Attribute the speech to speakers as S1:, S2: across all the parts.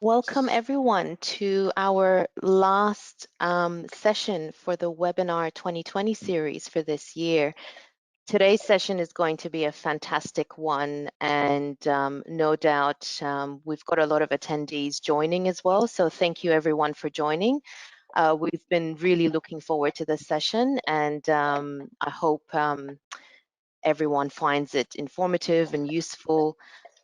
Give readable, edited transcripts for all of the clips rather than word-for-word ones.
S1: Welcome everyone to our last session for the webinar 2020 series for this year. Today's session is going to be a fantastic one, and no doubt we've got a lot of attendees joining as well, so thank you everyone for joining. We've been really looking forward to this session, and I hope everyone finds it informative and useful.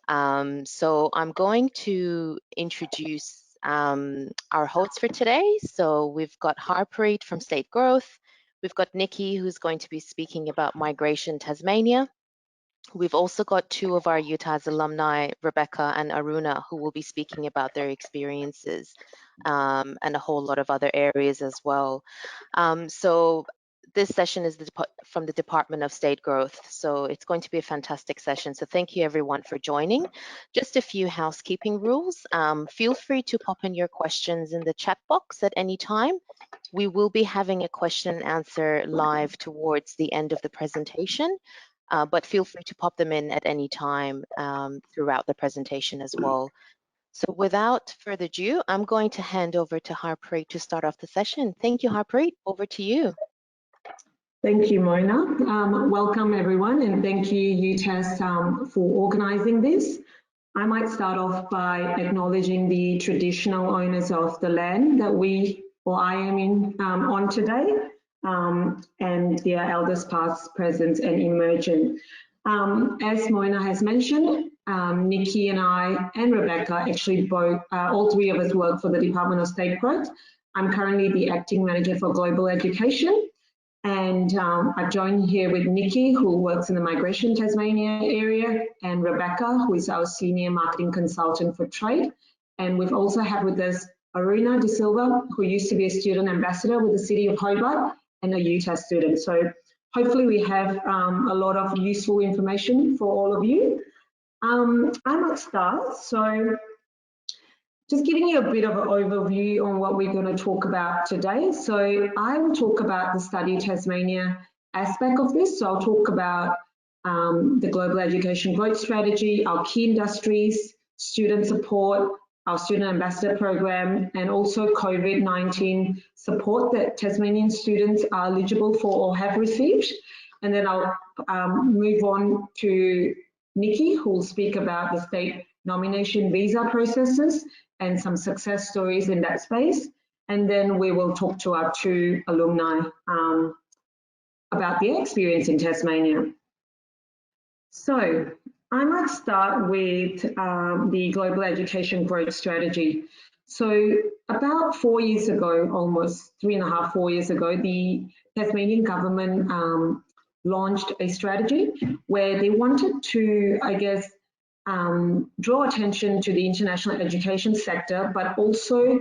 S1: So I'm going to introduce our hosts for today. So we've got Harpreet from State Growth. We've got Nikki, who's going to be speaking about Migration Tasmania. We've also got two of our UTAS alumni, Rebecca and Aruna, who will be speaking about their experiences and a whole lot of other areas as well. So this session is from the Department of State Growth, so it's going to be a fantastic session. So thank you everyone for joining. Just a few housekeeping rules. Feel free to pop in your questions in the chat box at any time. We will be having a question and answer live towards the end of the presentation, but feel free to pop them in at any time throughout the presentation as well. So without further ado, I'm going to hand over to Harpreet to start off the session. Thank you, Harpreet. Over to you.
S2: Thank you, Mona. Welcome everyone, and thank you, UTAS, for organising this. I might start off by acknowledging the traditional owners of the land that I am in on today, and their elders past, present and emergent. As Mona has mentioned, Nikki and I and Rebecca, actually all three of us work for the Department of State Growth. I'm currently the Acting Manager for Global Education. And I've joined here with Nikki, who works in the Migration Tasmania area, and Rebecca, who is our Senior Marketing Consultant for Trade. And we've also had with us Aruna De Silva, who used to be a student ambassador with the City of Hobart and a UTAS student. So hopefully we have a lot of useful information for all of you. I might start. So just giving you a bit of an overview on what we're going to talk about today. So I will talk about the Study Tasmania aspect of this. So I'll talk about the Global Education Growth Strategy, our key industries, student support, our Student Ambassador Program, and also COVID-19 support that Tasmanian students are eligible for or have received. And then I'll move on to Nikki, who will speak about the state nomination visa processes and some success stories in that space. And then we will talk to our two alumni about their experience in Tasmania. So I might start with the Global Education Growth Strategy. So about 4 years ago, almost 3.5, 4 years ago, the Tasmanian government launched a strategy where they wanted to, I guess, draw attention to the international education sector, but also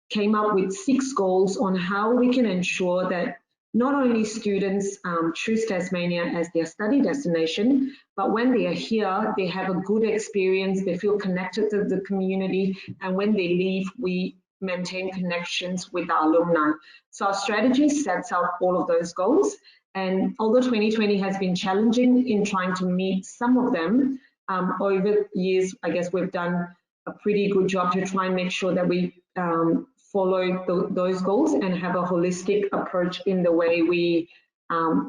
S2: came up with 6 goals on how we can ensure that not only students choose Tasmania as their study destination, but when they are here, they have a good experience, they feel connected to the community, and when they leave, we maintain connections with our alumni. So our strategy sets out all of those goals, and although 2020 has been challenging in trying to meet some of them, over years, I guess we've done a pretty good job to try and make sure that we follow those goals and have a holistic approach in the way we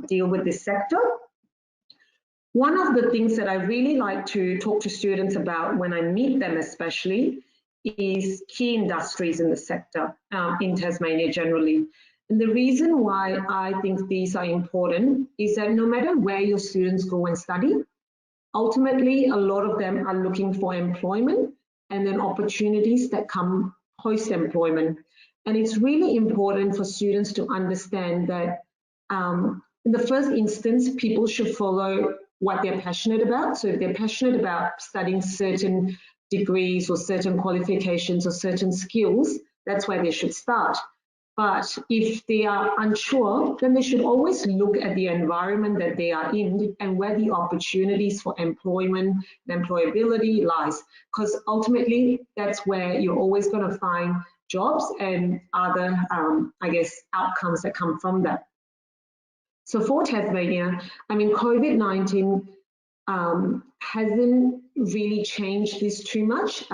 S2: deal with this sector. One of the things that I really like to talk to students about when I meet them especially is key industries in the sector in Tasmania generally. And the reason why I think these are important is that no matter where your students go and study, ultimately, a lot of them are looking for employment and then opportunities that come post-employment. And it's really important for students to understand that in the first instance, people should follow what they're passionate about. So if they're passionate about studying certain degrees or certain qualifications or certain skills, that's where they should start. But if they are unsure, then they should always look at the environment that they are in and where the opportunities for employment and employability lies. Because ultimately, that's where you're always going to find jobs and other, I guess, outcomes that come from that. So for Tasmania, I mean, COVID-19 hasn't really changed this too much.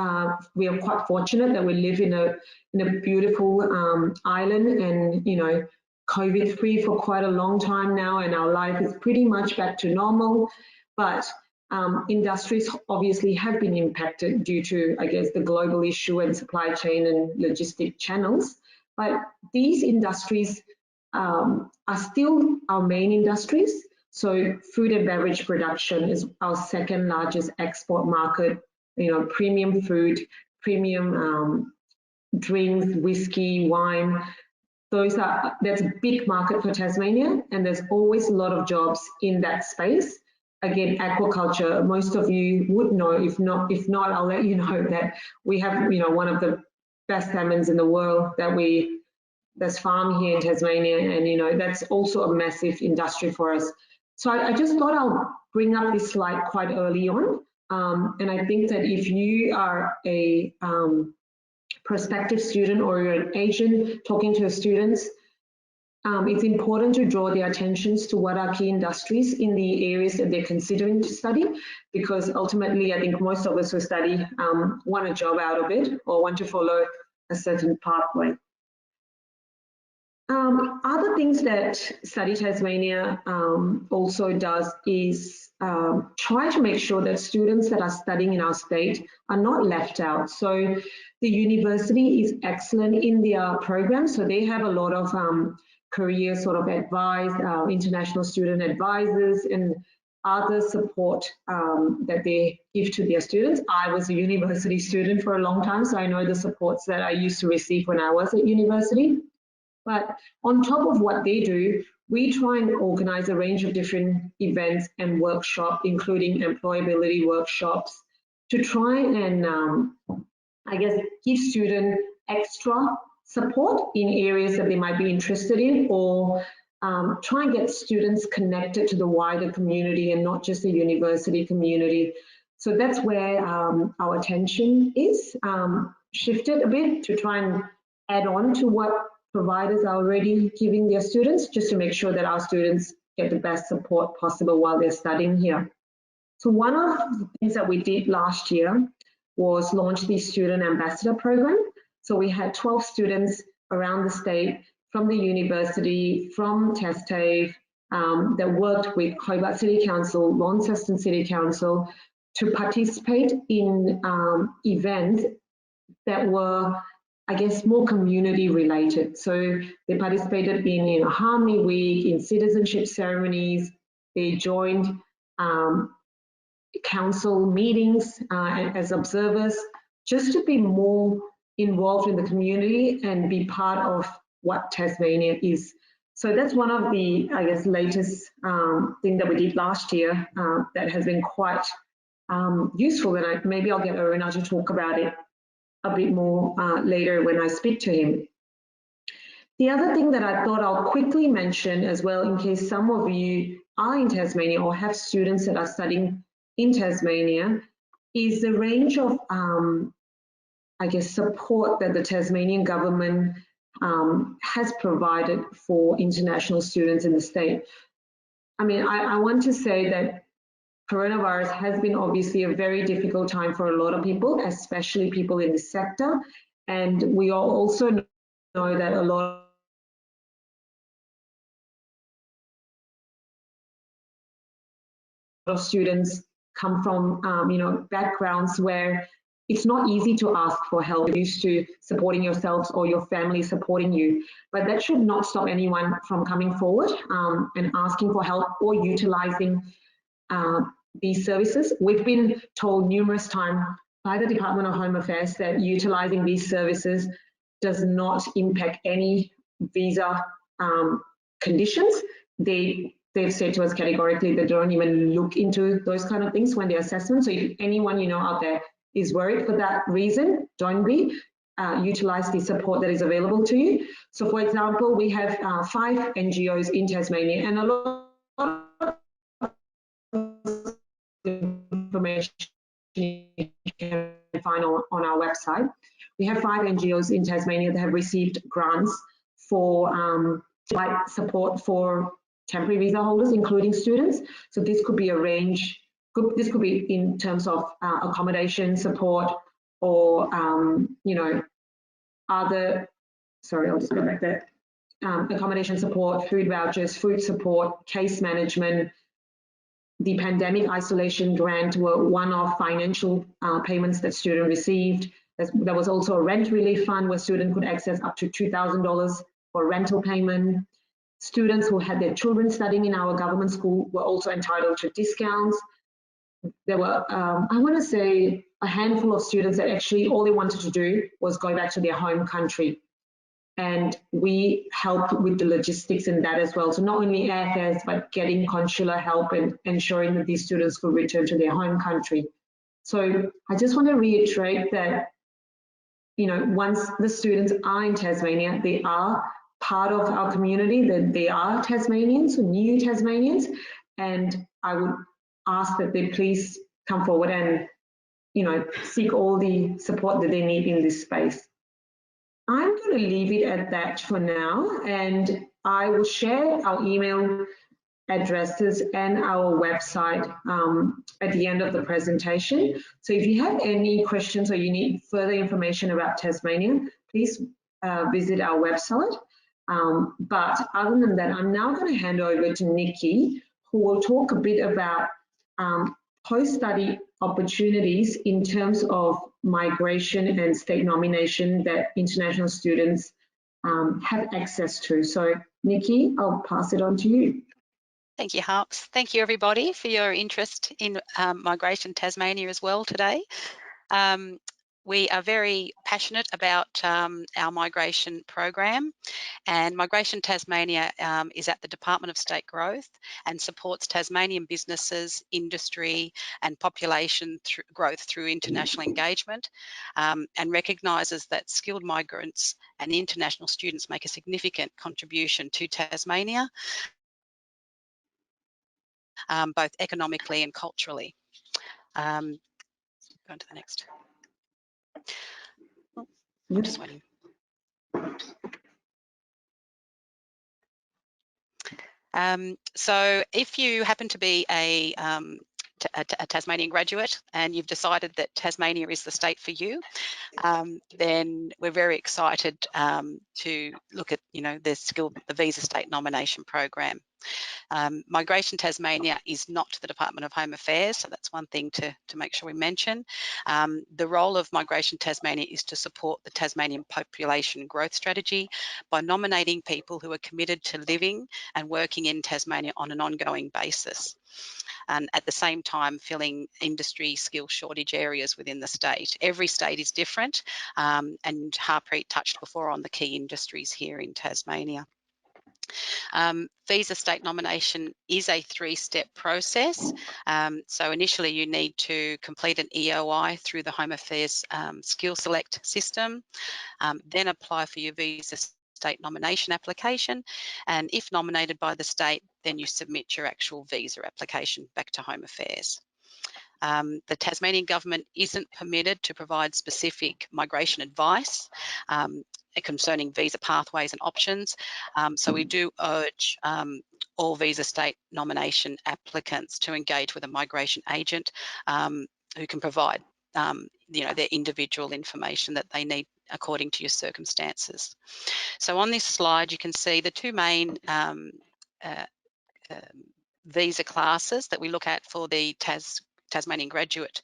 S2: We are quite fortunate that we live in a beautiful island, and COVID-free for quite a long time now, and our life is pretty much back to normal. But industries obviously have been impacted due to, I guess, the global issue and supply chain and logistic channels. But these industries are still our main industries. So food and beverage production is our second largest export market. Premium food, premium drinks, whiskey, wine. That's a big market for Tasmania, and there's always a lot of jobs in that space. Again, aquaculture, most of you would know. If not, I'll let you know that we have, one of the best salmons in the world that's farmed here in Tasmania, and that's also a massive industry for us. So I just thought I'll bring up this slide quite early on, and I think that if you are a prospective student or you're an agent talking to your students, it's important to draw their attentions to what are key industries in the areas that they're considering to study, because ultimately I think most of us who study want a job out of it or want to follow a certain pathway. Other things that Study Tasmania also does is try to make sure that students that are studying in our state are not left out. So the university is excellent in their program, so they have a lot of career sort of advice, international student advisors and other support that they give to their students. I was a university student for a long time, so I know the supports that I used to receive when I was at university. But on top of what they do, we try and organize a range of different events and workshops, including employability workshops, to try and, I guess, give students extra support in areas that they might be interested in, or try and get students connected to the wider community and not just the university community. So that's where our attention is shifted a bit, to try and add on to what providers are already giving their students, just to make sure that our students get the best support possible while they're studying here. So one of the things that we did last year was launch the Student Ambassador Program. So we had 12 students around the state from the university, from TASTAFE, that worked with Hobart City Council, Launceston City Council, to participate in events that were, I guess, more community related. So they participated in Harmony Week, in citizenship ceremonies. They joined council meetings as observers, just to be more involved in the community and be part of what Tasmania is. So that's one of the, I guess, latest thing that we did last year that has been quite useful, and maybe I'll get Aruna to talk about it a bit more later when I speak to him. The other thing that I thought I'll quickly mention as well, in case some of you are in Tasmania or have students that are studying in Tasmania, is the range of, I guess, support that the Tasmanian government has provided for international students in the state. I mean, I want to say that coronavirus has been obviously a very difficult time for a lot of people, especially people in the sector. And we all also know that a lot of students come from, backgrounds where it's not easy to ask for help. You're used to supporting yourselves or your family supporting you, but that should not stop anyone from coming forward and asking for help or utilizing these services. We've been told numerous times by the Department of Home Affairs that utilizing these services does not impact any visa conditions. They've said to us categorically they don't even look into those kind of things when they assessment. So if anyone out there is worried for that reason, don't be. Utilize the support that is available to you. So for example, we have 5 NGOs in Tasmania, and a lot of information you can find on our website. We have 5 NGOs in Tasmania that have received grants for support for temporary visa holders, including students. So this could be a range this could be in terms of accommodation support or, you know, other, sorry, I'll just go back there. Accommodation support, food vouchers, food support, case management. The pandemic isolation grant were one-off financial payments that students received. There was also a rent relief fund where students could access up to $2,000 for rental payment. Students who had their children studying in our government school were also entitled to discounts. There were, I want to say, a handful of students that actually all they wanted to do was go back to their home country. And we helped with the logistics in that as well. So not only airfares, but getting consular help and ensuring that these students could return to their home country. So I just want to reiterate that, you know, once the students are in Tasmania, they are part of our community, that they are Tasmanians, new Tasmanians, and I would ask that they please come forward and, you know, seek all the support that they need in this space. I'm going to leave it at that for now, and I will share our email addresses and our website at the end of the presentation. So if you have any questions or you need further information about Tasmania, please visit our website. But other than that, I'm now going to hand over to Nikki, who will talk a bit about post-study opportunities in terms of migration and state nomination that international students have access to. So Nikki, I'll pass it on to you.
S3: Thank you, Harps. Thank you, everybody, for your interest in Migration Tasmania as well today. We are very passionate about our migration program, and Migration Tasmania is at the Department of State Growth and supports Tasmanian businesses, industry and population growth through international engagement, and recognises that skilled migrants and international students make a significant contribution to Tasmania, both economically and culturally. Go on to the next. Oh, I'm just waiting. So if you happen to be a Tasmanian graduate and you've decided that Tasmania is the state for you, then we're very excited to look at, you know, the visa state nomination program. Migration Tasmania is not the Department of Home Affairs, so that's one thing to make sure we mention. The role of Migration Tasmania is to support the Tasmanian population growth strategy by nominating people who are committed to living and working in Tasmania on an ongoing basis, and at the same time filling industry skill shortage areas within the state. Every state is different, and Harpreet touched before on the key industries here in Tasmania. Visa state nomination is a three-step process. So initially you need to complete an EOI through the Home Affairs Skill Select system, then apply for your visa state nomination application, and if nominated by the state, then you submit your actual visa application back to Home Affairs. The Tasmanian government isn't permitted to provide specific migration advice concerning visa pathways and options, so we do urge all visa state nomination applicants to engage with a migration agent who can provide you know, their individual information that they need according to your circumstances. So on this slide you can see the two main visa classes that we look at for the Tasmanian graduate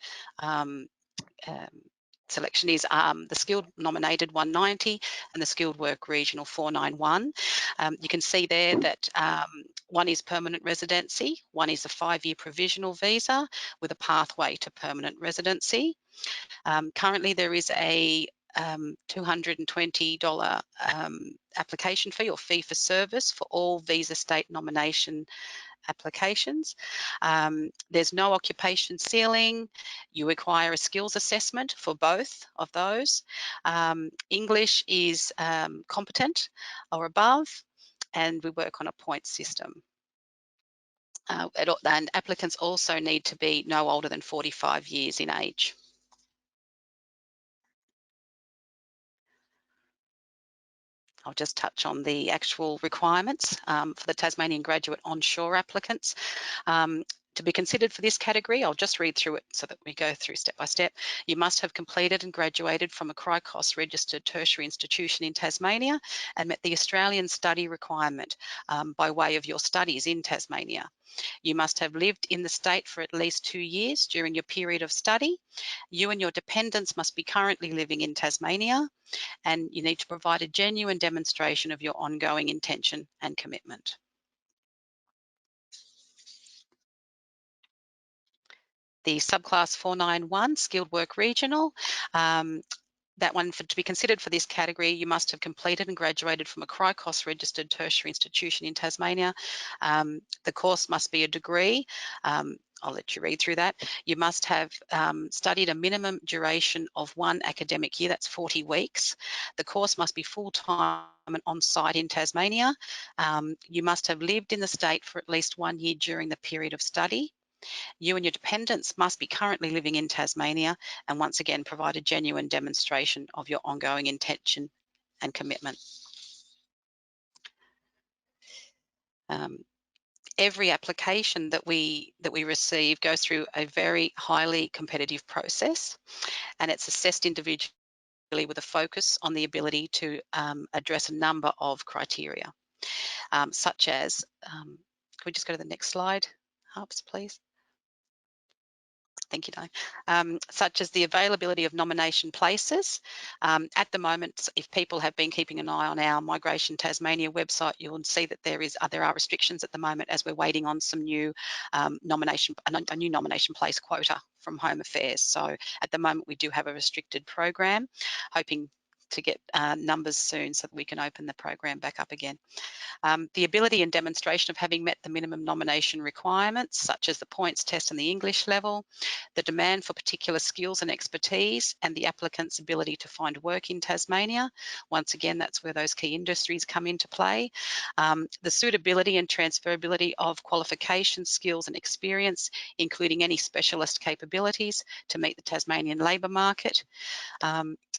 S3: selection is the skilled nominated 190 and the skilled work regional 491. You can see there that one is permanent residency, one is a 5-year provisional visa with a pathway to permanent residency. Currently there is a $220 application fee or fee for service for all visa state nomination applications. There's no occupation ceiling. You require a skills assessment for both of those. English is competent or above, and we work on a point system. And applicants also need to be no older than 45 years in age. I'll just touch on the actual requirements for the Tasmanian graduate onshore applicants. To be considered for this category, I'll just read through it so that we go through step by step. You must have completed and graduated from a CRICOS registered tertiary institution in Tasmania and met the Australian study requirement by way of your studies in Tasmania. You must have lived in the state for at least 2 years during your period of study. You and your dependents must be currently living in Tasmania, and you need to provide a genuine demonstration of your ongoing intention and commitment. The subclass 491, Skilled Work Regional, that one, to be considered for this category, you must have completed and graduated from a CRICOS registered tertiary institution in Tasmania. The course must be a degree. I'll let you read through that. You must have studied a minimum duration of 1 academic year, that's 40 weeks. The course must be full-time and on-site in Tasmania. You must have lived in the state for at least 1 year during the period of study. You and your dependents must be currently living in Tasmania, and once again provide a genuine demonstration of your ongoing intention and commitment. Every application that we receive goes through a very highly competitive process, and it's assessed individually with a focus on the ability to address a number of criteria, such as, can we just go to the next slide, Harps, please? Thank you, Di. Such as the availability of nomination places. At the moment, if people have been keeping an eye on our Migration Tasmania website, you'll see that there are restrictions at the moment as we're waiting on some new a new nomination place quota from Home Affairs. So at the moment, we do have a restricted program, hoping to get numbers soon so that we can open the program back up again. The ability and demonstration of having met the minimum nomination requirements, such as the points test and the English level, the demand for particular skills and expertise, and the applicant's ability to find work in Tasmania. Once again, that's where those key industries come into play. The suitability and transferability of qualifications, skills and experience, including any specialist capabilities to meet the Tasmanian labour market.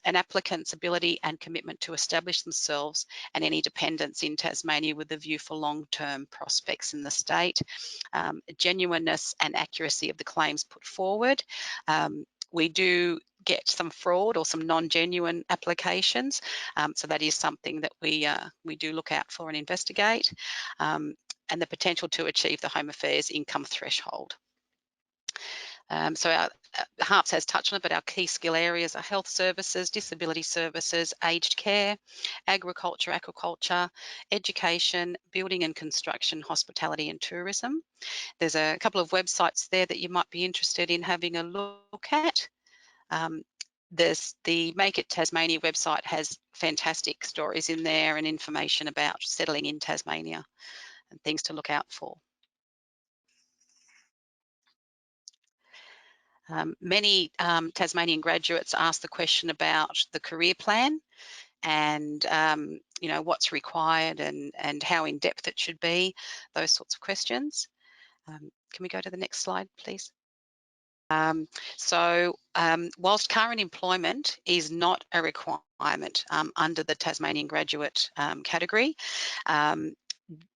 S3: An applicant's ability and commitment to establish themselves and any dependents in Tasmania with a view for long-term prospects in the state. Genuineness and accuracy of the claims put forward. We do get some fraud or some non-genuine applications, so that is something that we do look out for and investigate, and the potential to achieve the Home Affairs income threshold. So our Harps has touched on it, but our key skill areas are health services, disability services, aged care, agriculture, aquaculture, education, building and construction, hospitality and tourism. There's a couple of websites there that you might be interested in having a look at. The Make It Tasmania website has fantastic stories in there and information about settling in Tasmania and things to look out for. Many Tasmanian graduates ask the question about the career plan and you know, what's required and how in depth it should be, those sorts of questions. Can we go to the next slide, please? Whilst current employment is not a requirement under the Tasmanian graduate category,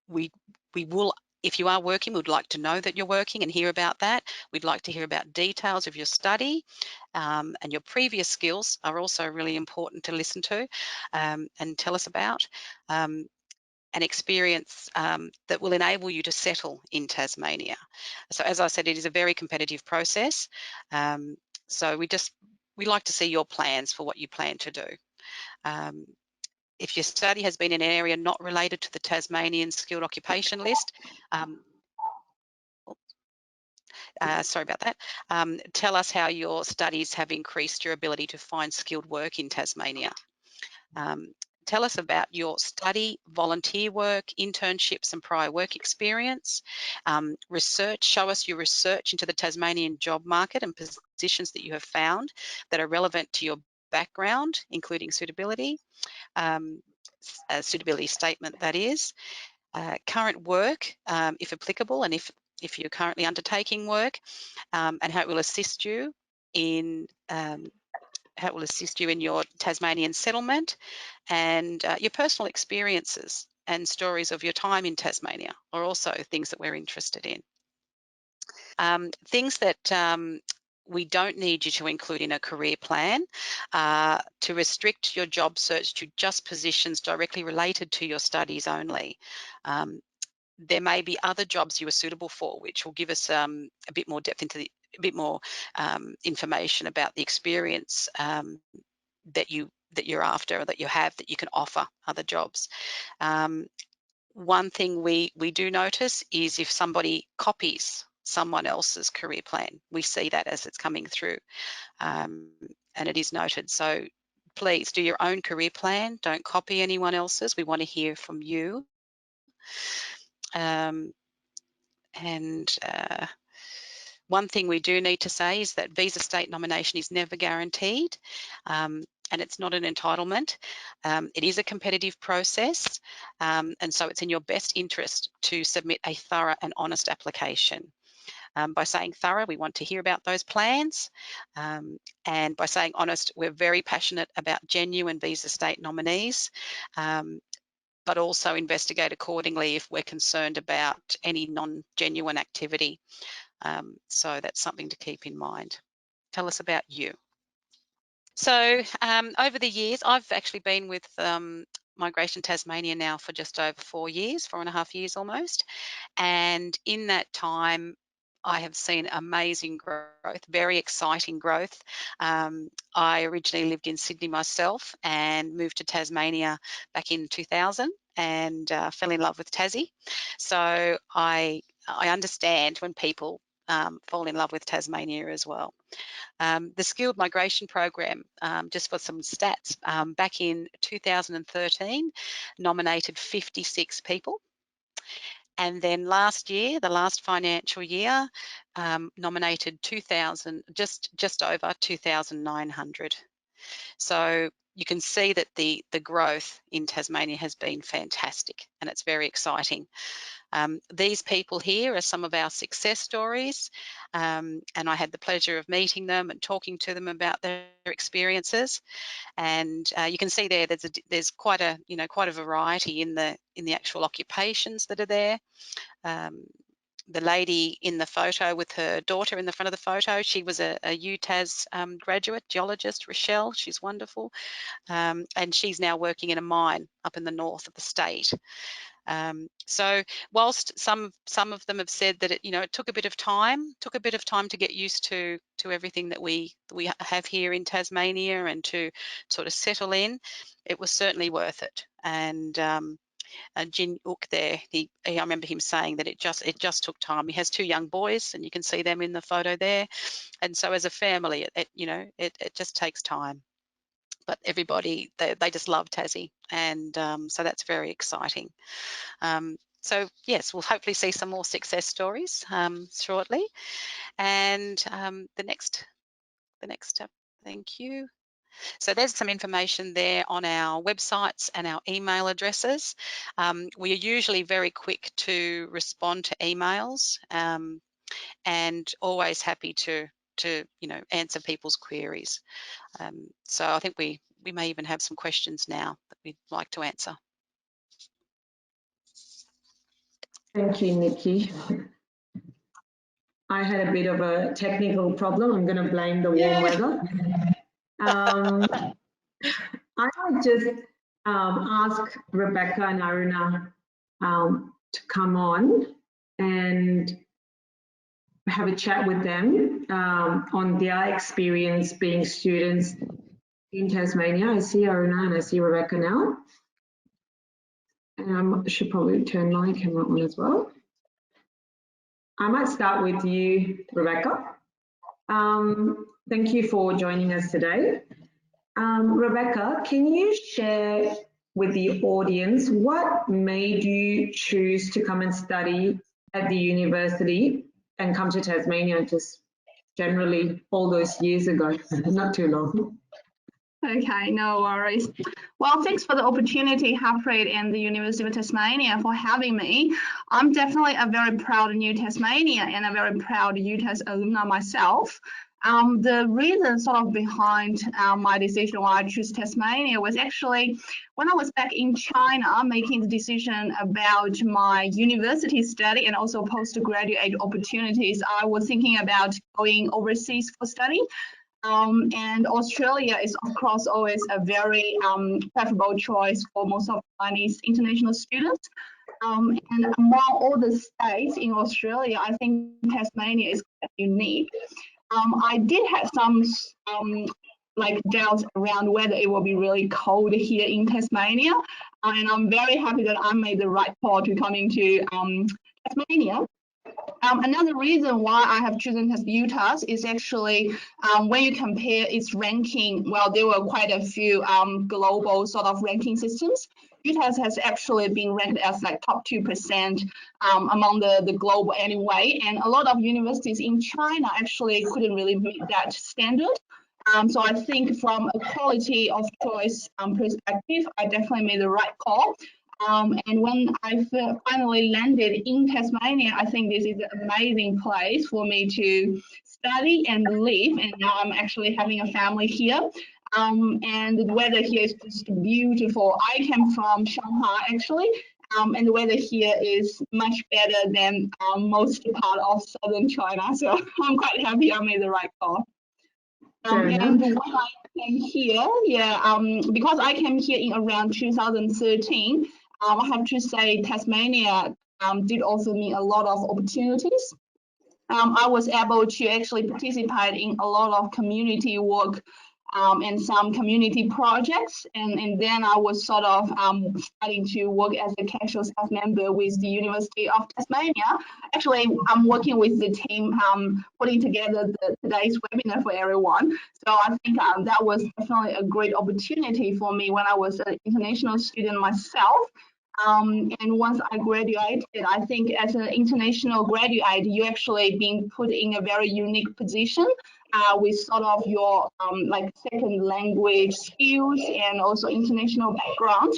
S3: we will, if you are working, we'd like to know that you're working and hear about that. We'd like to hear about details of your study, and your previous skills are also really important to listen to and tell us about. An experience that will enable you to settle in Tasmania. So as I said, it is a very competitive process. So we like to see your plans for what you plan to do. If your study has been in an area not related to the Tasmanian skilled occupation list, sorry about that, tell us how your studies have increased your ability to find skilled work in Tasmania. Tell us about your study, volunteer work, internships and prior work experience. Research, show us your research into the Tasmanian job market and positions that you have found that are relevant to your background, including suitability. A suitability statement, that is. Current work, if applicable, and if you're currently undertaking work, and how it will assist you in your Tasmanian settlement, and your personal experiences and stories of your time in Tasmania are also things that we're interested in. Things that we don't need you to include in a career plan, to restrict your job search to just positions directly related to your studies only. There may be other jobs you are suitable for, which will give us a bit more depth into a bit more information about the experience that you're after, or that you have, that you can offer other jobs. One thing we do notice is if somebody copies someone else's career plan, we see that as it's coming through, and it is noted. So please do your own career plan. Don't copy anyone else's. We want to hear from you. One thing we do need to say is that visa state nomination is never guaranteed, and it's not an entitlement. It is a competitive process, and so it's in your best interest to submit a thorough and honest application. By saying thorough, we want to hear about those plans, and by saying honest, we're very passionate about genuine visa state nominees, but also investigate accordingly if we're concerned about any non-genuine activity. So that's something to keep in mind. Tell us about you. So over the years, I've actually been with Migration Tasmania now for just over 4 years, 4.5 years almost. And in that time, I have seen amazing growth, very exciting growth. I originally lived in Sydney myself and moved to Tasmania back in 2000 and fell in love with Tassie. So I understand when people fall in love with Tasmania as well. The Skilled Migration Program, just for some stats, back in 2013, nominated 56 people. And then last year, the last financial year, nominated just over 2,900. So you can see that the growth in Tasmania has been fantastic, and it's very exciting. These people here are some of our success stories, and I had the pleasure of meeting them and talking to them about their experiences. And you can see there, there's quite a variety in the actual occupations that are there. The lady in the photo with her daughter in the front of the photo, she was a UTAS graduate, geologist, Rochelle. She's wonderful, and she's now working in a mine up in the north of the state. So whilst some of them have said that it took a bit of time to get used to everything that we have here in Tasmania and to sort of settle in, it was certainly worth it. And Jin Uk there, I remember him saying that it just took time. He has 2 young boys, and you can see them in the photo there. And so as a family, it just takes time. But everybody, they just love Tassie, and so that's very exciting. So yes, we'll hopefully see some more success stories shortly. And the next step, thank you. So there's some information there on our websites and our email addresses. We are usually very quick to respond to emails, and always happy to answer people's queries. So I think we may even have some questions now that we'd like to answer.
S2: Thank you, Nikki. I had a bit of a technical problem. I'm going to blame the warm weather. I might just ask Rebecca and Aruna to come on and have a chat with them on their experience being students in Tasmania. I see Aruna and I see Rebecca now. And I should probably turn my camera on as well. I might start with you, Rebecca. Thank you for joining us today. Rebecca, can you share with the audience what made you choose to come and study at the university and come to Tasmania just generally all those years ago, not too long?
S4: Okay, no worries. Well, thanks for the opportunity, Harpreet and the University of Tasmania for having me. I'm definitely a very proud New Tasmania and a very proud UTAS alumni myself. The reason sort of behind my decision why I choose Tasmania was actually when I was back in China making the decision about my university study and also postgraduate opportunities. I was thinking about going overseas for study. And Australia is, of course, always a very preferable choice for most of Chinese international students. And among all the states in Australia, I think Tasmania is quite unique. I did have some like doubts around whether it will be really cold here in Tasmania, and I'm very happy that I made the right call to coming to Tasmania. Another reason why I have chosen UTAS is actually when you compare its ranking, well, there were quite a few global sort of ranking systems. UTAS has actually been ranked as like top 2% among the global anyway, and a lot of universities in China actually couldn't really meet that standard. So I think from a quality of choice perspective, I definitely made the right call. And when I finally landed in Tasmania, I think this is an amazing place for me to study and live. And now I'm actually having a family here. And the weather here is just beautiful. I came from Shanghai actually, and the weather here is much better than most part of southern China. So I'm quite happy I made the right call. And when I came here, because I came here in around 2013, I have to say Tasmania did offer me a lot of opportunities. I was able to actually participate in a lot of community work and some community projects, and then I was sort of starting to work as a casual staff member with the University of Tasmania. Actually, I'm working with the team putting together today's webinar for everyone. So I think that was definitely a great opportunity for me when I was an international student myself. And once I graduated, I think as an international graduate, you actually being put in a very unique position with sort of your like second language skills and also international background.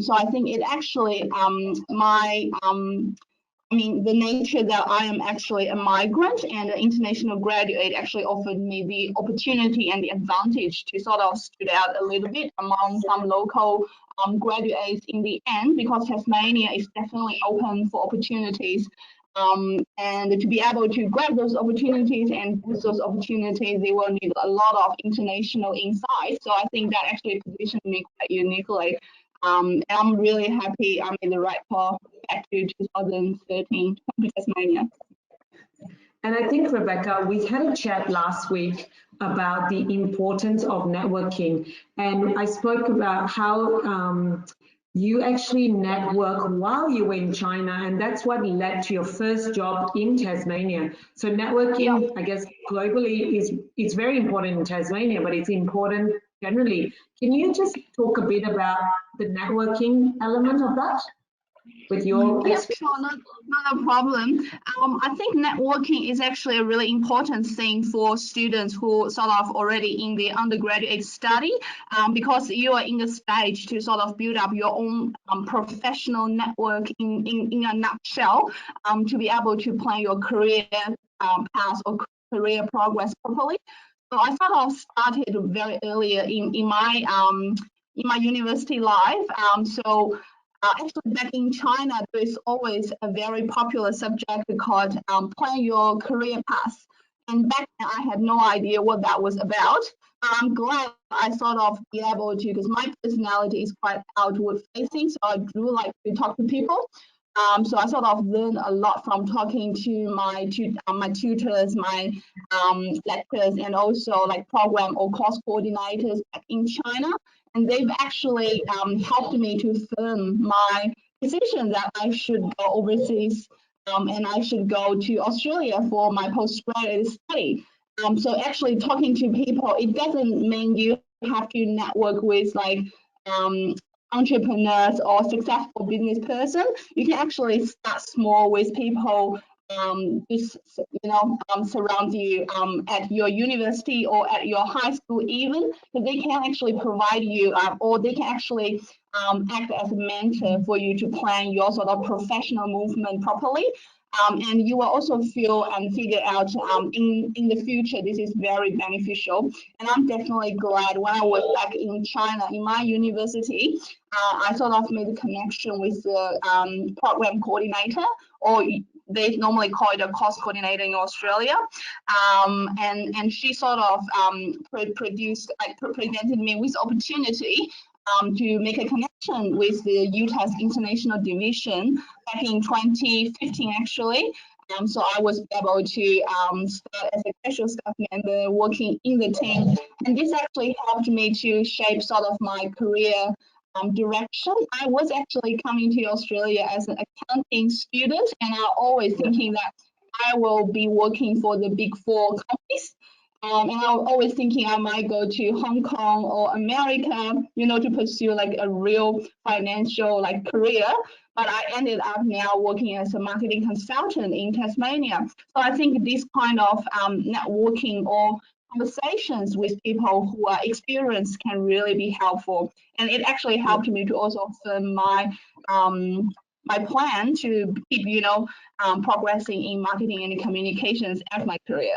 S4: So I think it actually the nature that I am actually a migrant and an international graduate actually offered me the opportunity and the advantage to sort of stood out a little bit among some local graduates in the end, because Tasmania is definitely open for opportunities. And to be able to grab those opportunities and boost those opportunities, they will need a lot of international insight. So I think that actually positioned me quite uniquely. And I'm really happy I made the right call back to 2013 to Tasmania.
S2: And I think, Rebecca, we had a chat last week about the importance of networking. And I spoke about how you actually network while you were in China, and that's what led to your first job in Tasmania. So networking, I guess, globally is very important in Tasmania, but it's important generally. Can you just talk a bit about the networking element of that with your
S4: experience? Sure, not a problem. I think networking is actually a really important thing for students who sort of already in the undergraduate study, because you are in the stage to sort of build up your own professional network in a nutshell, to be able to plan your career path or career progress properly. So I sort of started very early in my university life. Actually, back in China, there is always a very popular subject called plan your career path. And back then, I had no idea what that was about. I'm glad I sort of be able to, because my personality is quite outward facing, so I do like to talk to people. So I sort of learned a lot from talking to my tutors, my lecturers, and also like program or course coordinators back in China. And they've actually helped me to firm my decision that I should go overseas and I should go to Australia for my postgraduate study. So actually talking to people, it doesn't mean you have to network with like entrepreneurs or successful business person. You can actually start small with people just surround you at your university or at your high school even, because they can actually provide you or they can actually act as a mentor for you to plan your sort of professional movement properly. and you will also feel and figure out in the future this is very beneficial. And I'm definitely glad when I was back in China in my university, I sort of made a connection with the program coordinator, or they normally call it a course coordinator in Australia, and she sort of presented me with opportunity to make a connection with the UTAS International Division back in 2015, actually. So I was able to start as a casual staff member working in the team, and this actually helped me to shape sort of my career direction. I was actually coming to Australia as an accounting student, and I always thinking that I will be working for the big four companies. And I was always thinking I might go to Hong Kong or America, you know, to pursue like a real financial like career. But I ended up now working as a marketing consultant in Tasmania. So I think this kind of networking or conversations with people who are experienced can really be helpful. And it actually helped me to also firm my my plan to keep, you know, progressing in marketing and communications as my career.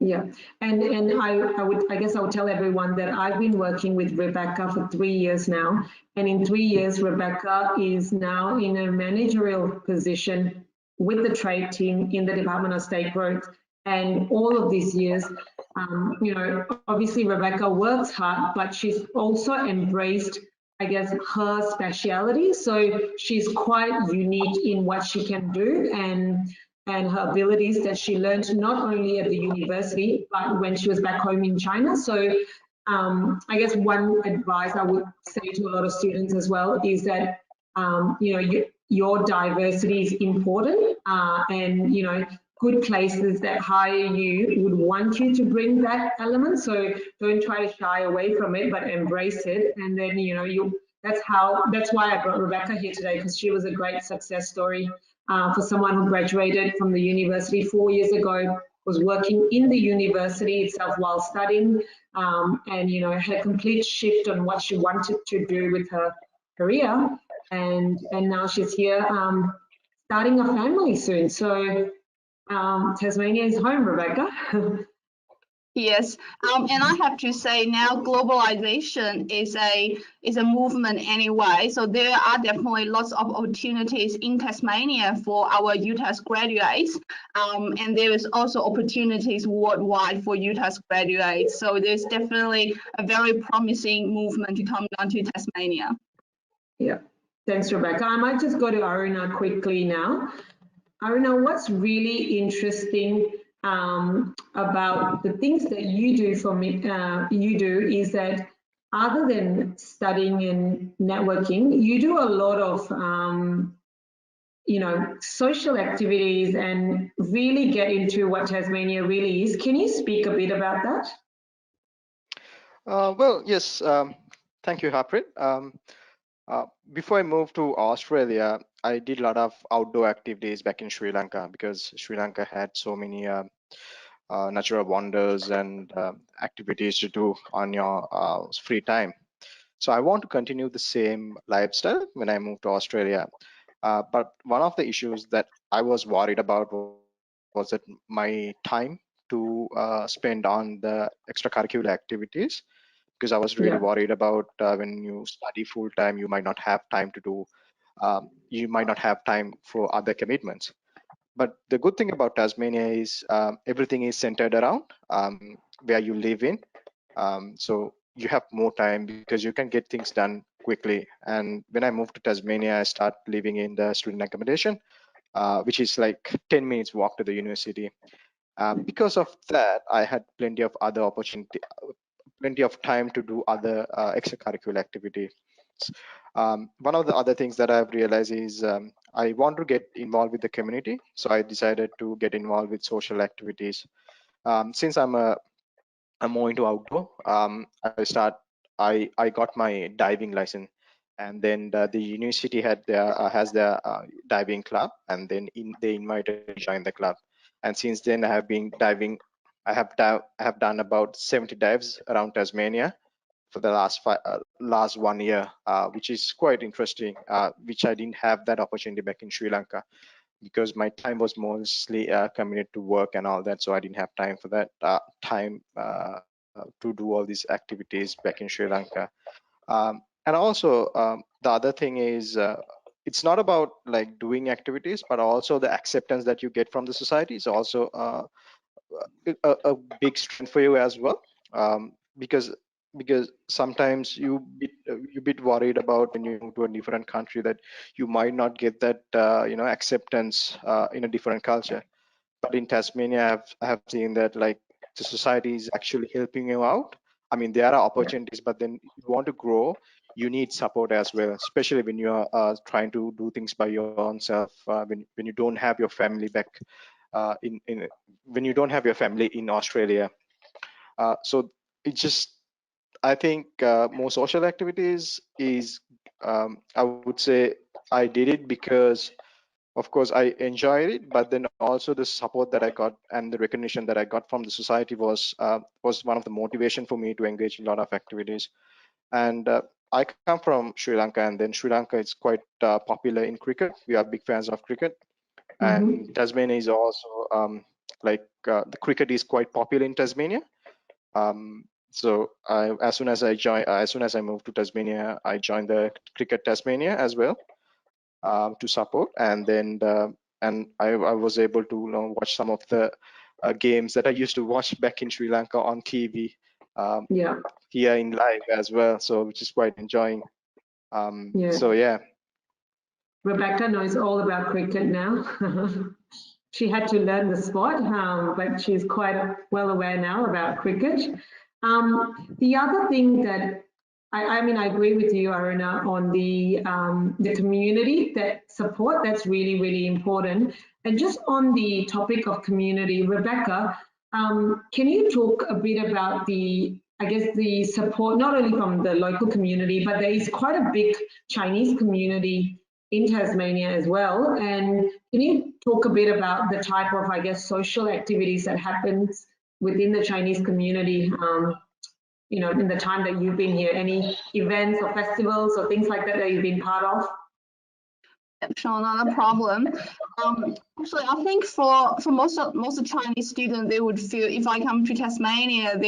S2: Yeah, and I guess I would tell everyone that I've been working with Rebecca for 3 years now, and in 3 years Rebecca is now in a managerial position with the trade team in the Department of State Growth. And all of these years, you know, obviously Rebecca works hard, but she's also embraced, I guess, her speciality. So she's quite unique in what she can do and her abilities that she learned not only at the university, but when she was back home in China. So I guess one advice I would say to a lot of students as well is that, you know, your diversity is important, and, you know, good places that hire you would want you to bring that element. So don't try to shy away from it, but embrace it. And then, you know, that's why I brought Rebecca here today, because she was a great success story for someone who graduated from the university 4 years ago, was working in the university itself while studying, and, you know, had a complete shift on what she wanted to do with her career. And now she's here starting a family soon. So Tasmania is home, Rebecca.
S4: Yes, and I have to say now globalization is a movement anyway. So there are definitely lots of opportunities in Tasmania for our UTAS graduates, and there is also opportunities worldwide for UTAS graduates. So there's definitely a very promising movement to come down to Tasmania.
S2: Yeah, thanks, Rebecca. I might just go to Aruna quickly now. Aruna, what's really interesting about the things that you do for me, is that other than studying and networking, you do a lot of, you know, social activities and really get into what Tasmania really is. Can you speak a bit about that?
S5: Well, yes, thank you, Harpreet. Before I moved to Australia, I did a lot of outdoor activities back in Sri Lanka, because Sri Lanka had so many natural wonders and activities to do on your free time. So I want to continue the same lifestyle when I moved to Australia. But one of the issues that I was worried about was that my time to spend on the extracurricular activities, because I was really worried about when you study full time, you might not have time to do, you might not have time for other commitments. But the good thing about Tasmania is everything is centered around where you live in. So you have more time because you can get things done quickly. And when I moved to Tasmania, I started living in the student accommodation, which is like 10 minutes walk to the university. Because of that, I had plenty of other opportunity, plenty of time to do other extracurricular activities. One of the other things that I've realized is I want to get involved with the community. So I decided to get involved with social activities. Since I'm more into outdoor, I got my diving license, and then the university has their diving club, and then they invited me to join the club. And since then, I have been diving. I have done about 70 dives around Tasmania for the last 1 year, which is quite interesting, which I didn't have that opportunity back in Sri Lanka. because my time was mostly committed to work and all that, so I didn't have time for that time to do all these activities back in Sri Lanka. And also the other thing is it's not about like doing activities, but also the acceptance that you get from the society is also a big strength for you as well, because sometimes you bit worried about when you move to a different country that you might not get that acceptance in a different culture. But in Tasmania, I have seen that like the society is actually helping you out. I mean, there are opportunities, but then if you want to grow, you need support as well, especially when you are trying to do things by your own self, when you don't have your family back when you don't have your family in Australia. So it just, I think more social activities is, I would say I did it because, of course, I enjoyed it, but then also the support that I got and the recognition that I got from the society was one of the motivation for me to engage in a lot of activities. And I come from Sri Lanka, and then Sri Lanka is quite popular in cricket. We are big fans of cricket. And Tasmania is also the cricket is quite popular in Tasmania. So as soon as I moved to Tasmania, I joined the Cricket Tasmania as well to support, and then I was able to watch some of the games that I used to watch back in Sri Lanka on TV. Here in live as well, so which is quite enjoying. So yeah.
S2: Rebecca knows all about cricket now. She had to learn the sport, but she's quite well aware now about cricket. The other thing that I mean, I agree with you, Aruna, on the community, that support, that's really, really important. And just on the topic of community, Rebecca, can you talk a bit about I guess the support, not only from the local community, but there is quite a big Chinese community in Tasmania as well. And can you talk a bit about the type of, I guess, social activities that happens within the Chinese community, in the time that you've been here? Any events or festivals or things like that that you've been part of?
S4: Sure, not a problem. Actually, I think for most of Chinese students, they would feel if I come to Tasmania,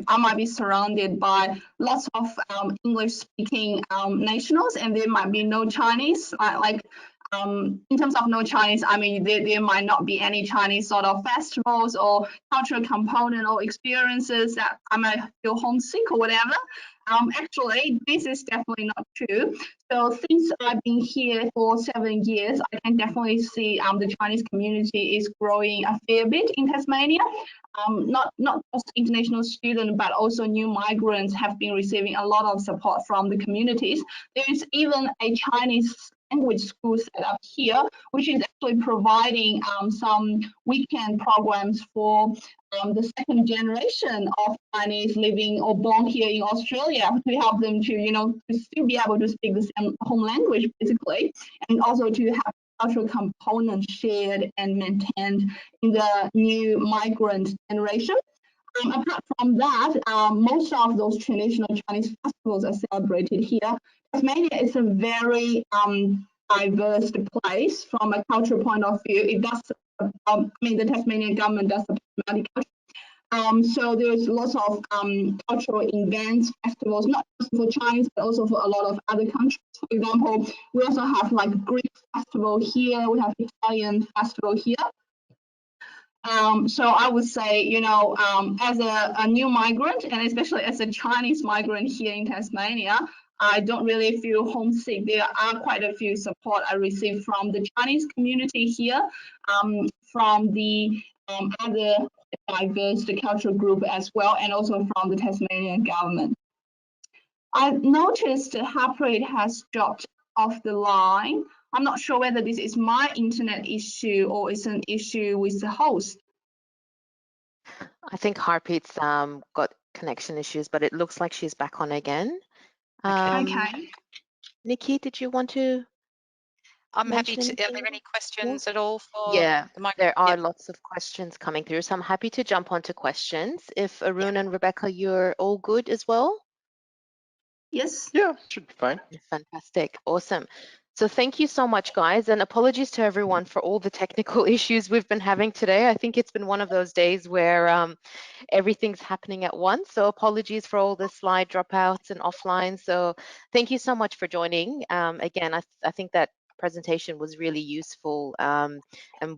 S4: I might be surrounded by lots of English-speaking nationals, and there might be no Chinese. In terms of no Chinese, I mean there might not be any Chinese sort of festivals or cultural component or experiences that I might feel homesick or whatever. Actually, this is definitely not true. So since I've been here for 7 years, I can definitely see the Chinese community is growing a fair bit in Tasmania. Not just international students, but also new migrants have been receiving a lot of support from the communities. There is even a Chinese language school set up here, which is actually providing some weekend programs for the second generation of Chinese living or born here in Australia, to help them to, to still be able to speak the same home language, basically, and also to have cultural components shared and maintained in the new migrant generation. Apart from that, most of those traditional Chinese festivals are celebrated here. Tasmania is a very diverse place from a cultural point of view. It does, the Tasmanian government does support multicultural. So there's lots of cultural events, festivals, not just for Chinese, but also for a lot of other countries. For example, we also have like Greek festival here. We have Italian festival here. So I would say, as a new migrant, and especially as a Chinese migrant here in Tasmania, I don't really feel homesick. There are quite a few support I received from the Chinese community here, from the other diverse cultural group as well, and also from the Tasmanian government. I've noticed Harpreet has dropped off the line. I'm not sure whether this is my internet issue or it's an issue with the host.
S1: I think Harpreet's got connection issues, but it looks like she's back on again.
S4: Okay.
S1: Nikki, did you want to?
S3: I'm happy to. Are there any questions at all for the mic?
S1: There are lots of questions coming through, so I'm happy to jump onto questions. If Arun and Rebecca, you're all good as well?
S4: Yes.
S5: Yeah, should be fine.
S1: Fantastic. Awesome. So thank you so much, guys, and apologies to everyone for all the technical issues we've been having today. I think it's been one of those days where everything's happening at once. So apologies for all the slide dropouts and offline. So thank you so much for joining. Again, I think that presentation was really useful, and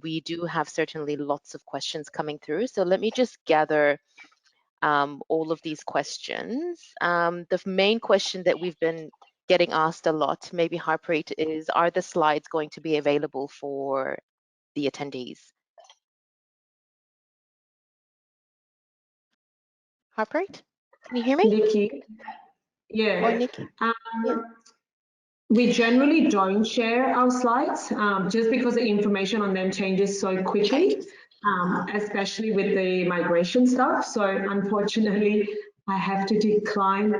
S1: we do have certainly lots of questions coming through. So let me just gather all of these questions. The main question that we've been getting asked a lot, maybe Harpreet, is are the slides going to be available for the attendees? Harpreet, can you hear me?
S2: Nikki, yeah.
S1: Or Nikki? Yeah.
S2: We generally don't share our slides just because the information on them changes so quickly, especially with the migration stuff. So unfortunately, I have to decline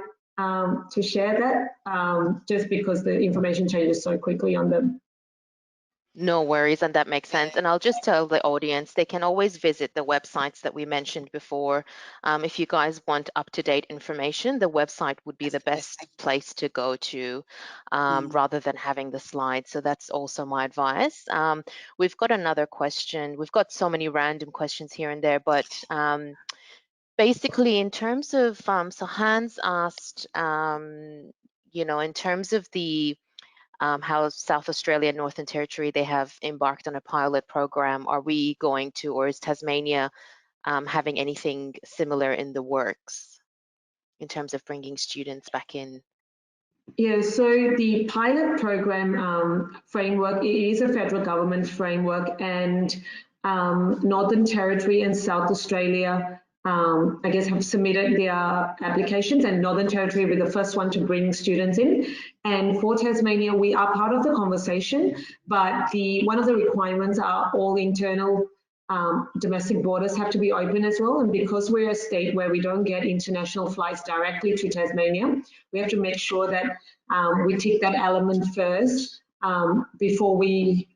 S2: to share that just because the information changes so quickly on them.
S1: No worries, and that makes sense. And I'll just tell the audience, they can always visit the websites that we mentioned before. If you guys want up-to-date information, the website would be the best place to go to rather than having the slides. So that's also my advice. We've got another question. We've got so many random questions here and there, but basically in terms of, so Hans asked, you know, in terms of the how South Australia, Northern Territory, they have embarked on a pilot program. Are we going to, or is Tasmania having anything similar in the works in terms of bringing students back in?
S2: Yeah, so the pilot program framework is a federal government framework, and Northern Territory and South Australia I guess have submitted their applications, and Northern Territory will be the first one to bring students in. And for Tasmania, we are part of the conversation, but one of the requirements are all internal domestic borders have to be open as well. And because we're a state where we don't get international flights directly to Tasmania, we have to make sure that we tick that element first before we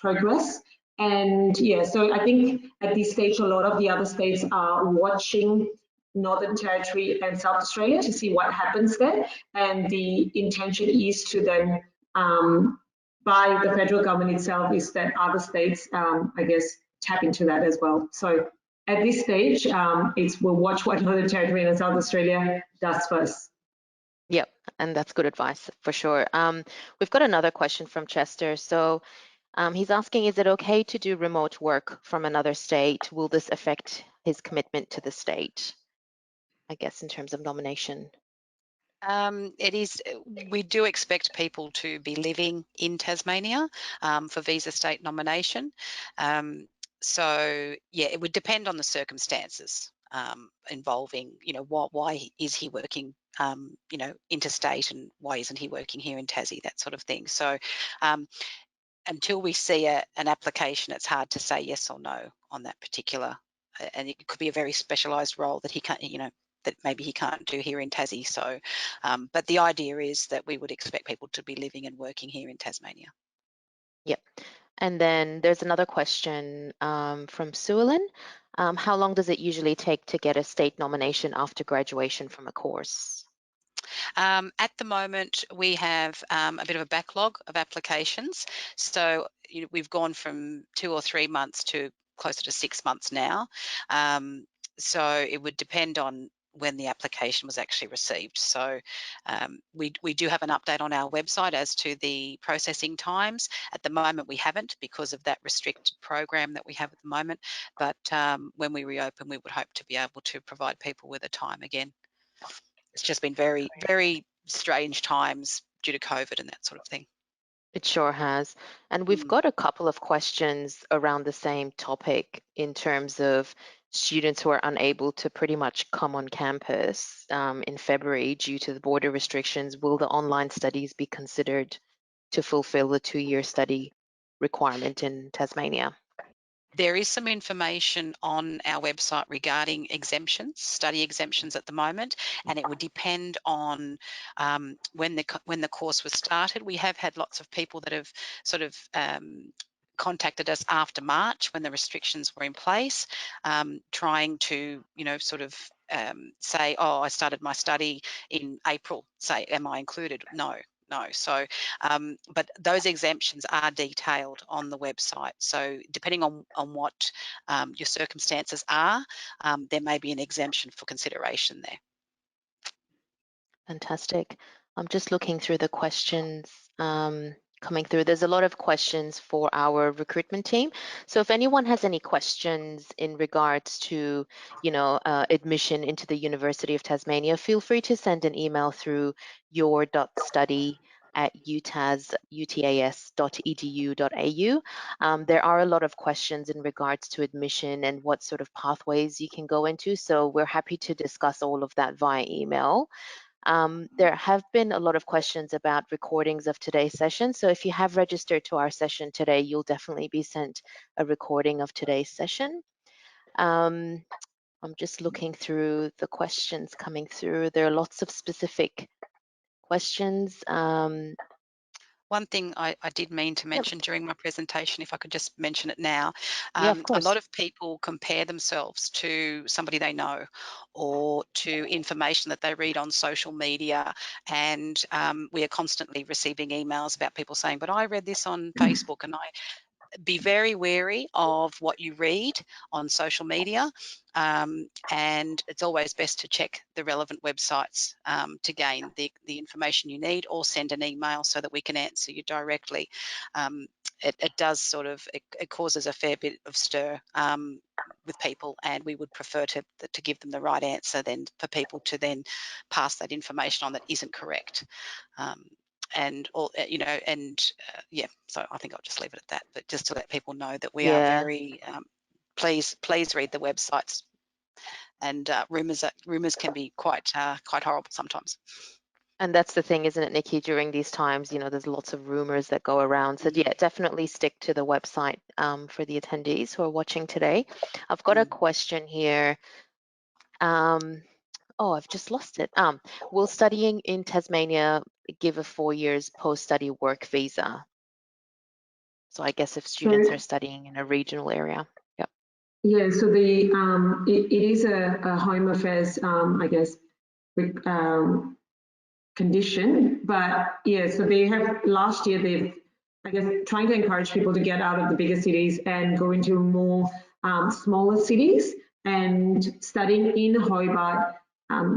S2: progress. And yeah, so I think at this stage, a lot of the other states are watching Northern Territory and South Australia to see what happens there. And the intention is to then, by the federal government itself, is that other states, I guess, tap into that as well. So at this stage, we'll watch what Northern Territory and South Australia does first.
S1: Yep, and that's good advice for sure. We've got another question from Chester. So he's asking, is it okay to do remote work from another state? Will this affect his commitment to the state, I guess, in terms of nomination?
S3: It is. We do expect people to be living in Tasmania for visa state nomination. So yeah, it would depend on the circumstances involving, you know, why is he working, you know, interstate, and why isn't he working here in Tassie, that sort of thing. So until we see an application, it's hard to say yes or no on that particular. And it could be a very specialised role that he can't, you know, that maybe he can't do here in Tassie. So, but the idea is that we would expect people to be living and working here in Tasmania.
S1: Yep. And then there's another question from Suelin. How long does it usually take to get a state nomination after graduation from a course?
S3: At the moment, we have a bit of a backlog of applications. So you know, we've gone from 2 or 3 months to closer to 6 months now. So it would depend on when the application was actually received. So we do have an update on our website as to the processing times. At the moment, we haven't because of that restricted program that we have at the moment. But when we reopen, we would hope to be able to provide people with a time again. It's just been very, very strange times due to COVID and that sort of thing.
S1: It sure has. And we've got a couple of questions around the same topic in terms of students who are unable to pretty much come on campus in February due to the border restrictions. Will the online studies be considered to fulfill the 2-year study requirement in Tasmania?
S3: There is some information on our website regarding exemptions, study exemptions at the moment, and it would depend on when the course was started. We have had lots of people that have sort of contacted us after March when the restrictions were in place, trying to, you know, sort of say, oh, I started my study in April, say, am I included? No, know. So, but those exemptions are detailed on the website. So depending on what your circumstances are, there may be an exemption for consideration there.
S1: Fantastic. I'm just looking through the questions coming through. There's a lot of questions for our recruitment team. So if anyone has any questions in regards to, admission into the University of Tasmania, feel free to send an email through your.study@utas.edu.au. There are a lot of questions in regards to admission and what sort of pathways you can go into. So we're happy to discuss all of that via email. There have been a lot of questions about recordings of today's session. So if you have registered to our session today, you'll definitely be sent a recording of today's session. I'm just looking through the questions coming through. There are lots of specific questions.
S3: One thing I did mean to mention during my presentation, if I could just mention it now,
S1: Yeah, of
S3: a
S1: course.
S3: lot of people compare themselves to somebody they know or to information that they read on social media, and we are constantly receiving emails about people saying, but I read this on Facebook, and be very wary of what you read on social media, and it's always best to check the relevant websites to gain the information you need, or send an email so that we can answer you directly. It does sort of, it causes a fair bit of stir with people, and we would prefer to give them the right answer than for people to then pass that information on that isn't correct. And all, yeah, so I think I'll just leave it at that, but just to let people know that we are very, please read the websites, and rumors can be quite horrible sometimes.
S1: And that's the thing, isn't it, Nikki? During these times, there's lots of rumors that go around. So yeah, definitely stick to the website for the attendees who are watching today. I've got a question here. Oh, I've just lost it. Will studying in Tasmania give a 4 years post-study work visa? So I guess if students are studying in a regional area. Yep.
S2: Yeah, so the it is a Home Affairs, I guess, condition, but yeah, so they have, last year they've, I guess, trying to encourage people to get out of the bigger cities and go into more smaller cities, and studying in Hobart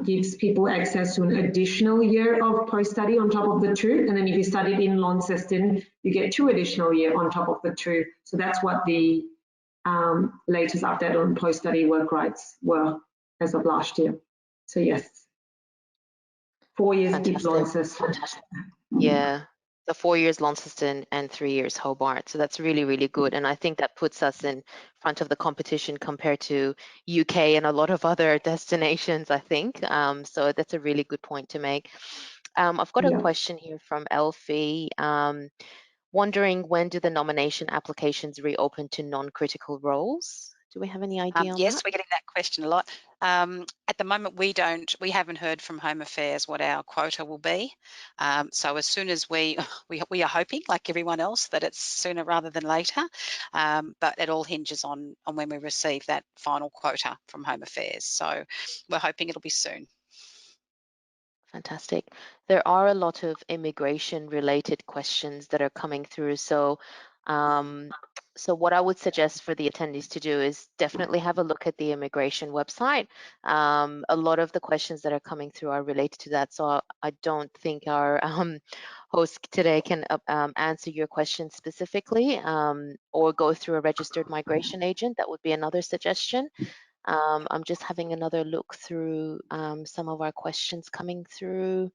S2: gives people access to an additional year of post-study on top of the 2, and then if you studied in Launceston, you get 2 additional years on top of the 2. So that's what the latest update on post-study work rights were as of last year. So yes, 4 years if Launceston.
S1: Yeah, the 4 years Launceston and 3 years Hobart. So that's really, really good. And I think that puts us in front of the competition compared to UK and a lot of other destinations, I think. So that's a really good point to make. I've got a question here from Elfie. Wondering, when do the nomination applications reopen to non-critical roles? Do we have any idea on
S3: yes,
S1: that?
S3: we're getting that question a lot. At the moment, we haven't heard from Home Affairs what our quota will be. So as soon as we are hoping, like everyone else, that it's sooner rather than later. But it all hinges on when we receive that final quota from Home Affairs. So we're hoping it'll be soon.
S1: Fantastic. There are a lot of immigration related questions that are coming through. So what I would suggest for the attendees to do is definitely have a look at the immigration website. A lot of the questions that are coming through are related to that. So I don't think our host today can answer your question specifically, or go through a registered migration agent. That would be another suggestion. I'm just having another look through some of our questions coming through.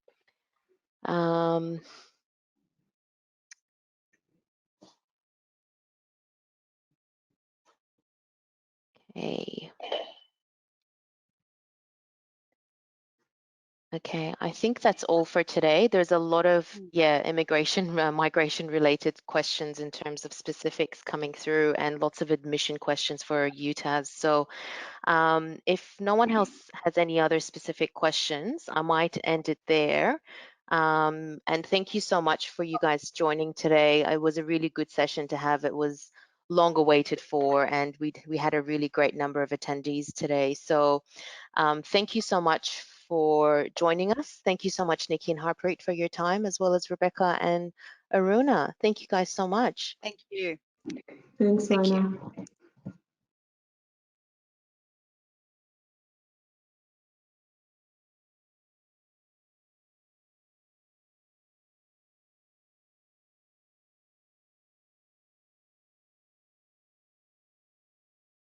S1: Okay, I think that's all for today. There's a lot of, immigration, migration related questions in terms of specifics coming through, and lots of admission questions for UTAS. So if no one else has any other specific questions, I might end it there. And thank you so much for you guys joining today. It was a really good session to have. It was long awaited for, and we had a really great number of attendees today. So thank you so much for joining us. Thank you so much, Nikki and Harpreet, for your time, as well as Rebecca and Aruna. Thank you guys so much.
S3: Thank you.
S2: Thanks,
S3: Thank you.
S2: Mona.